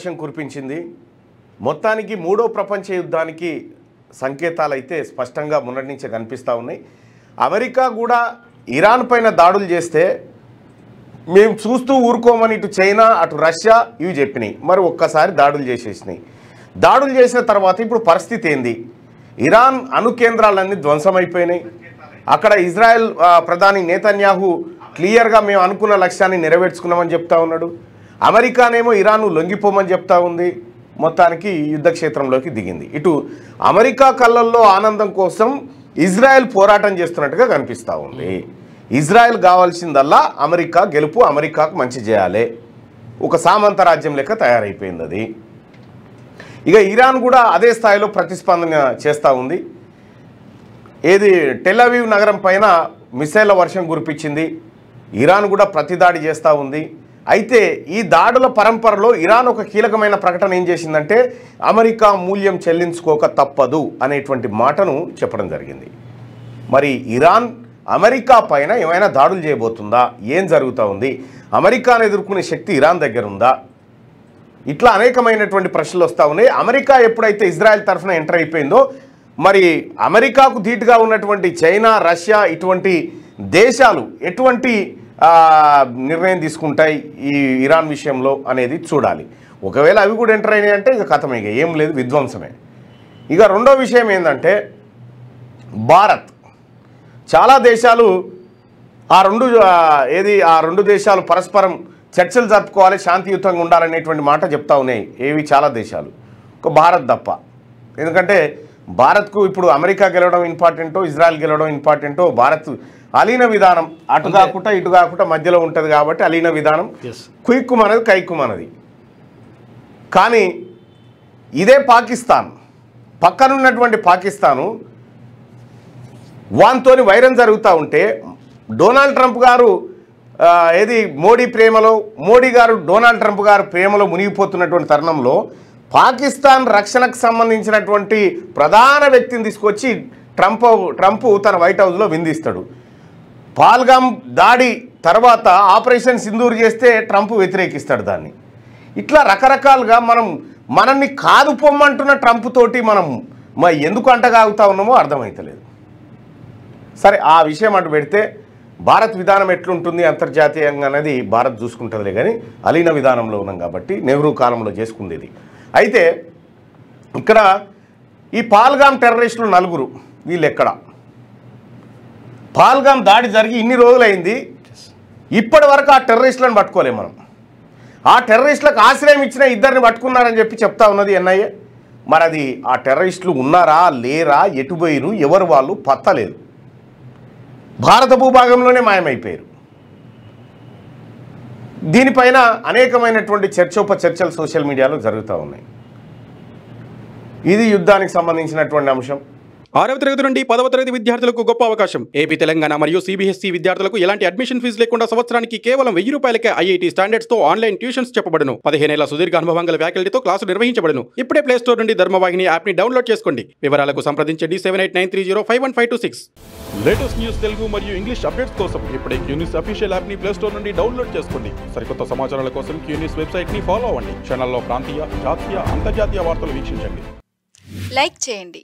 వర్షం కురిపించింది. మొత్తానికి మూడో ప్రపంచ యుద్ధానికి సంకేతాలు అయితే స్పష్టంగా మొన్నటి నుంచే కనిపిస్తూ ఉన్నాయి. అమెరికా కూడా ఇరాన్ పైన దాడులు చేస్తే మేము చూస్తూ ఊరుకోమని ఇటు చైనా అటు రష్యా ఇవి చెప్పినాయి. మరి ఒక్కసారి దాడులు చేసేసినాయి. దాడులు చేసిన తర్వాత ఇప్పుడు పరిస్థితి ఏంది? ఇరాన్ అణు కేంద్రాలన్నీ ధ్వంసమైపోయినాయి. అక్కడ ఇజ్రాయెల్ ప్రధాని నేతన్యాహు క్లియర్గా మేము అనుకున్న లక్ష్యాన్ని నెరవేర్చుకున్నామని చెప్తా ఉన్నాడు. అమెరికానేమో ఇరాన్ను లొంగిపోమని చెప్తా ఉంది. మొత్తానికి యుద్ధ క్షేత్రంలోకి దిగింది. ఇటు అమెరికా కళ్ళల్లో ఆనందం కోసం ఇజ్రాయెల్ పోరాటం చేస్తున్నట్టుగా కనిపిస్తూ ఉంది. ఇజ్రాయెల్ కావాల్సిందల్లా అమెరికా గెలుపు, అమెరికాకు మంచి చేయాలి. ఒక సామంత రాజ్యం లెక్క తయారైపోయింది అది. ఇక ఇరాన్ కూడా అదే స్థాయిలో ప్రతిస్పందన చేస్తూ ఉంది. ఏది టెల్ అవీవ్ నగరం పైన మిసైళ్ల వర్షం కురిపించింది. ఇరాన్ కూడా ప్రతిదాడి చేస్తూ ఉంది. అయితే ఈ దాడుల పరంపరలో ఇరాన్ ఒక కీలకమైన ప్రకటన ఏం చేసిందంటే అమెరికా మూల్యం చెల్లించుకోక తప్పదు అనేటువంటి మాటను చెప్పడం జరిగింది. మరి ఇరాన్ అమెరికా పైన ఏమైనా దాడులు చేయబోతుందా? ఏం జరుగుతూ ఉంది? అమెరికాను ఎదుర్కొనే శక్తి ఇరాన్ దగ్గర ఉందా? ఇట్లా అనేకమైనటువంటి ప్రశ్నలు వస్తూ ఉన్నాయి. అమెరికా ఎప్పుడైతే ఇజ్రాయెల్ తరఫున ఎంటర్ అయిపోయిందో మరి అమెరికాకు ధీటుగా ఉన్నటువంటి చైనా, రష్యా ఇటువంటి దేశాలు ఎటువంటి నిర్ణయం తీసుకుంటాయి ఈ ఇరాన్ విషయంలో అనేది చూడాలి. ఒకవేళ అవి కూడా ఎంటర్ అయినాయి అంటే ఇక కథమే, ఇక ఏం లేదు, విధ్వంసమే. ఇక రెండో విషయం ఏంటంటే భారత్ చాలా దేశాలు ఆ రెండు దేశాలు పరస్పరం చర్చలు జరుపుకోవాలి, శాంతియుతంగా ఉండాలనేటువంటి మాట చెప్తా ఉన్నాయి. ఏవి చాలా దేశాలు, ఒక భారత్ తప్ప. ఎందుకంటే భారత్కు ఇప్పుడు అమెరికా గెలవడం ఇంపార్టెంటో ఇజ్రాయెల్ గెలవడం ఇంపార్టెంటో, భారత్ అలీన విధానం అటు కాకుండా ఇటు కాకుండా మధ్యలో ఉంటుంది కాబట్టి అలీన విధానం కుయిక్కుమన్నది కైక్కుమన్నది. కానీ ఇదే పాకిస్తాన్, పక్కనున్నటువంటి పాకిస్తాను వాంతోని వైరం జరుగుతూ ఉంటే డొనాల్డ్ ట్రంప్ గారు మోడీ గారు డొనాల్డ్ ట్రంప్ గారు ప్రేమలో మునిగిపోతున్నటువంటి తరుణంలో పాకిస్తాన్ రక్షణకు సంబంధించినటువంటి ప్రధాన వ్యక్తిని తీసుకొచ్చి ట్రంప్ తన వైట్ హౌస్లో విందిస్తాడు. పాల్గామ్ దాడి తర్వాత ఆపరేషన్ సింధూర్ చేస్తే ట్రంప్ వ్యతిరేకిస్తాడు దాన్ని. ఇట్లా రకరకాలుగా మనల్ని కాదు పొమ్మంటున్న ట్రంప్ తోటి మనం ఎందుకు అంటగాగుతా ఉన్నామో అర్థమవుతలేదు. సరే, ఆ విషయం అటు పెడితే భారత్ విధానం ఎట్లుంటుంది అంతర్జాతీయంగా అనేది భారత్ చూసుకుంటుందిలే. కానీ అలీన విధానంలో ఉన్నాం కాబట్టి నెహ్రూ కాలంలో చేసుకుండేది. అయితే ఇక్కడ ఈ పాల్గామ్ టెర్రరిస్టులు 4 వీళ్ళు ఎక్కడ? పాల్గామ్ దాడి జరిగి ఇన్ని రోజులైంది, ఇప్పటి వరకు ఆ టెర్రరిస్టులను పట్టుకోలేము మనం. ఆ టెర్రరిస్టులకు ఆశ్రయం ఇచ్చిన 2 పట్టుకున్నారని చెప్పి చెప్తా ఉన్నది ఎన్ఐఏ. మరి అది ఆ టెర్రరిస్టులు ఉన్నారా లేరా, ఎటు పోయిరు, ఎవరు వాళ్ళు పత్తలేదు. భారత భూభాగంలోనే మాయమైపోయారు. దీనిపైన అనేకమైనటువంటి చర్చలు సోషల్ మీడియాలో జరుగుతూ ఉన్నాయి. ఇది యుద్ధానికి సంబంధించినటువంటి అంశం. 6వ తరగతి నుండి 10వ తరగతి విద్యార్థులకు గొప్ప అవకాశం. ఏపీ, తెలంగాణ మరియు సిబిఎస్ఈ విద్యార్థులకు ఎలాంటి అడ్మిషన్ ఫీజు లేకుండా సంవత్సరానికి కేవలం 1000 రూపాయలకే ఐఐటీ స్టాండర్డ్స్ తో ఆన్లైన్ ట్యూషన్స్ చెప్పబడును. 15 ఏళ్ల సుదీర్ఘ అనుభవం గల ఫ్యాకల్టీతో క్లాసులు నిర్వహించబడును. ఇప్పుడే ప్లే స్టోర్ నుండి ధర్మవాహిని యాప్ ని డౌన్లోడ్ చేసుకోండి. వివరాలకు సంప్రదించండి 7893051526. లేటెస్ట్ న్యూస్ తెలుగు మరియు ఇంగ్లీష్ అప్డేట్స్ కోసం ఇప్పుడే క్యూన్యూస్ అఫీషియల్ యాప్ ని ప్లే స్టోర్ నుండి డౌన్లోడ్ చేసుకోండి. సరికొత్త సమాచారాల కోసం క్యూన్యూస్ వెబ్సైట్ ని ఫాలో అవ్వండి. ఛానల్లో ప్రాంతీయ, జాతీయ, అంతర్జాతీయ వార్తలు వీక్షించండి. లైక్ చేయండి.